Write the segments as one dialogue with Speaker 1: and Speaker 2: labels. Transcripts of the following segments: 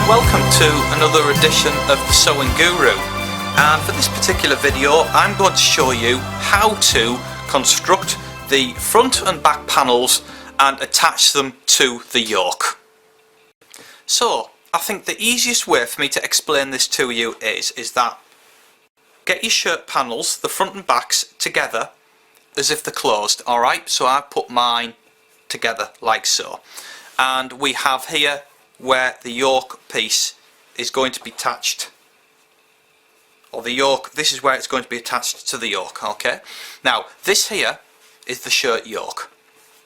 Speaker 1: welcome to another edition of the Sewing Guru, and for this particular video I'm going to show you how to construct the front and back panels and attach them to the yoke. So I think the easiest way for me to explain this to you is that get your shirt panels, the front and backs, together as if they're closed. Alright, so I put mine together like so, and we have here where the yoke piece is going to be attached, or the yoke, this is where it's going to be attached to the yoke. Okay, now this here is the shirt yoke,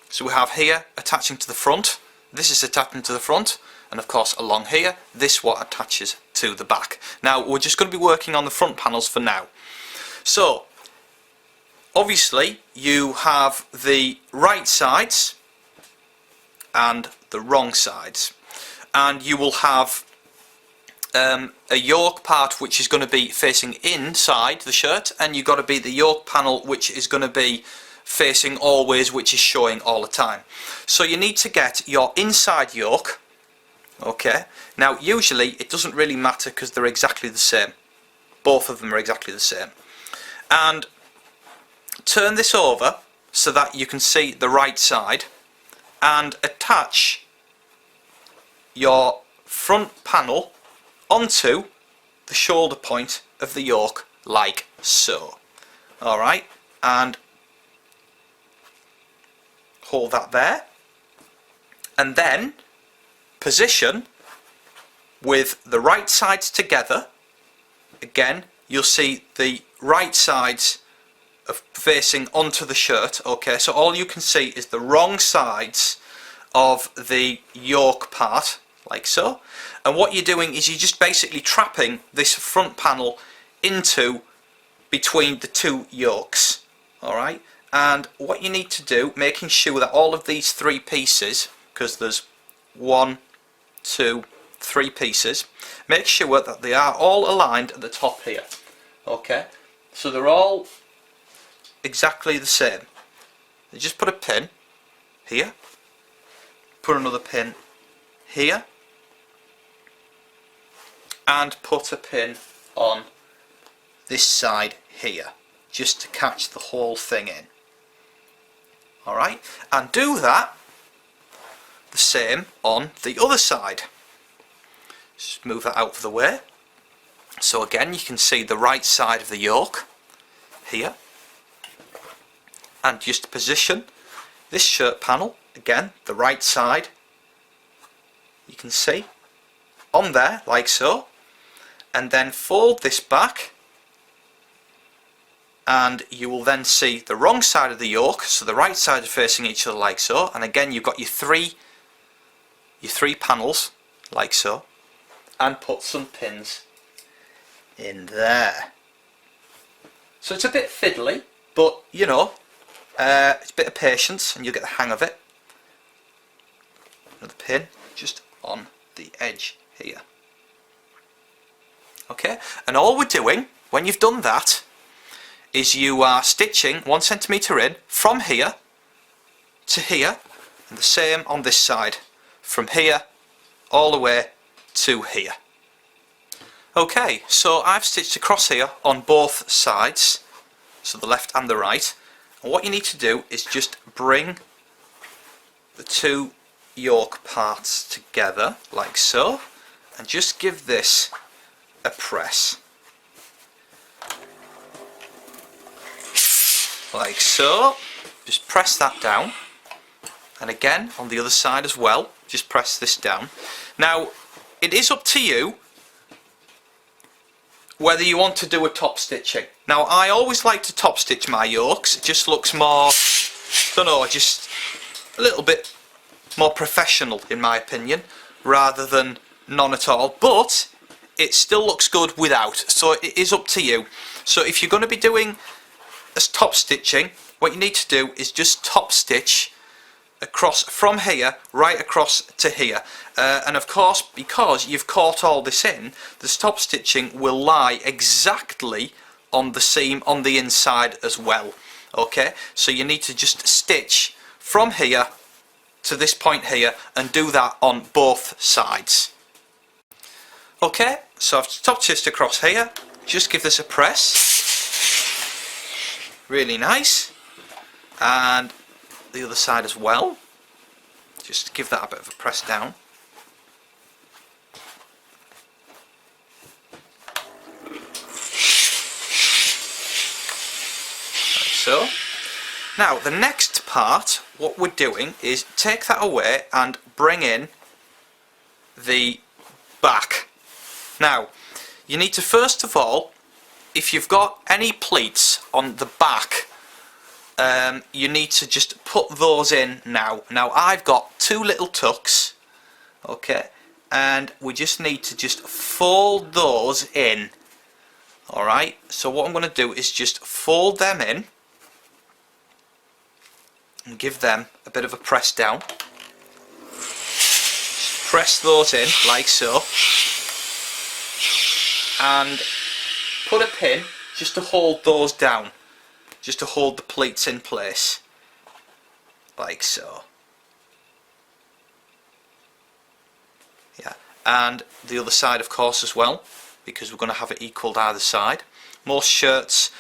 Speaker 1: so we have here attaching to the front, this is attaching to the front, and of course along here this what attaches to the back. Now we're just going to be working on the front panels for now. So obviously you have the right sides and the wrong sides, and you will have a yoke part which is going to be facing inside the shirt, and you've got to be the yoke panel which is going to be facing always, which is showing all the time. So you need to get your inside yoke. Okay, now usually it doesn't really matter because they're exactly the same, both of them are exactly the same, and turn this over so that you can see the right side and attach your front panel onto the shoulder point of the yoke like so. Alright, and hold that there, and then position with the right sides together. Again, you'll see the right sides of facing onto the shirt. Okay, so all you can see is the wrong sides of the yoke part like so, and what you're doing is you're just basically trapping this front panel into between the two yokes. Alright, and what you need to do, making sure that all of these three pieces, because there's 1, 2, 3 pieces, make sure that they are all aligned at the top here. Okay, so they're all exactly the same. You just put a pin here, put another pin here, and put a pin on this side here, just to catch the whole thing in. Alright, and do that the same on the other side. Just move that out of the way. So again, you can see the right side of the yoke here, and just position this shirt panel, again the right side, you can see on there like so, and then fold this back, and you will then see the wrong side of the yoke, so the right side is facing each other like so, and again you've got your three panels like so, and put some pins in there. So it's a bit fiddly, but you know, it's a bit of patience and you'll get the hang of it. Another pin just on the edge here. Okay, and all we're doing when you've done that is you are stitching 1 centimetre in from here to here, and the same on this side, from here all the way to here. Okay, so I've stitched across here on both sides, so the left and the right, and what you need to do is just bring the two yoke parts together like so, and just give this a press like so. Just press that down, and again on the other side as well, just press this down. Now it is up to you whether you want to do a top stitching. Now I always like to top stitch my yokes, it just looks more, don't know, just a little bit more professional in my opinion, rather than none at all, but it still looks good without, so it is up to you. So if you're going to be doing a top stitching, what you need to do is just top stitch across from here right across to here, and of course because you've caught all this in, the top stitching will lie exactly on the seam on the inside as well. Okay, so you need to just stitch from here to this point here and do that on both sides. Okay, so I've top stitched across here. Just give this a press. Really nice. And the other side as well. Just give that a bit of a press down. Like so. Now the next part, what we're doing is take that away and bring in the back. Now you need to first of all, if you've got any pleats on the back, you need to just put those in now. Now I've got two little tucks, okay, and we just need to just fold those in. Alright, so what I'm going to do is just fold them in and give them a bit of a press down. Just press those in like so, and put a pin just to hold those down, just to hold the pleats in place like so. Yeah, and the other side of course as well, because we're going to have it equalled either side. Most shirts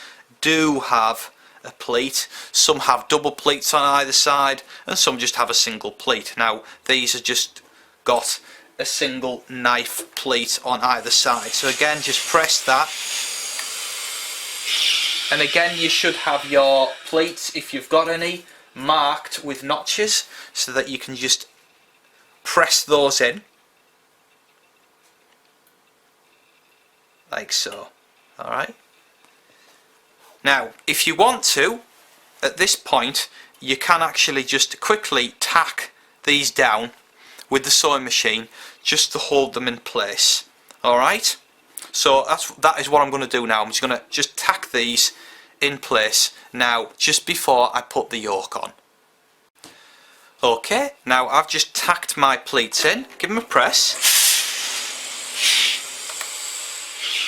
Speaker 1: do have a pleat, some have double pleats on either side, and some just have a single pleat. Now these are just got a single knife pleat on either side, so again just press that, and again you should have your pleats, if you've got any, marked with notches so that you can just press those in like so. Alright, now if you want to, at this point you can actually just quickly tack these down with the sewing machine just to hold them in place. Alright, so that is what I'm going to do now. I'm just going to just tack these in place now just before I put the yoke on. Okay, now I've just tacked my pleats in. Give them a press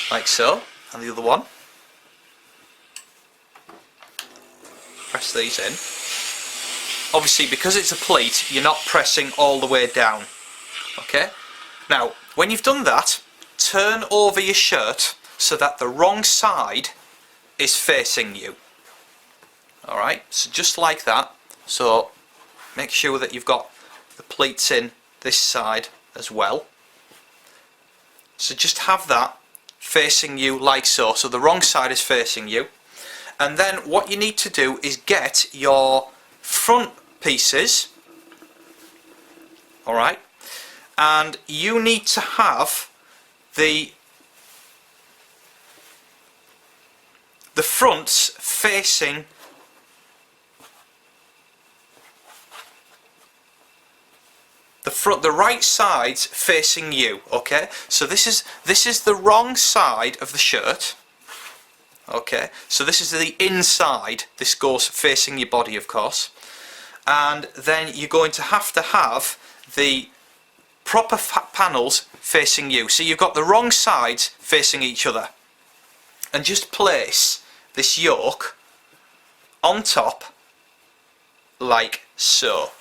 Speaker 1: like so, and the other one. Press these in. Obviously because it's a pleat you're not pressing all the way down. Okay, now when you've done that, turn over your shirt so that the wrong side is facing you. Alright, so just like that. So make sure that you've got the pleats in this side as well. So just have that facing you like so, so the wrong side is facing you. And then what you need to do is get your front pieces, alright, and you need to have the fronts facing the right sides facing you. Okay, so this is the wrong side of the shirt. Okay, so this is the inside, this goes facing your body of course, and then you're going to have the proper panels facing you, so you've got the wrong sides facing each other, and just place this yoke on top like so.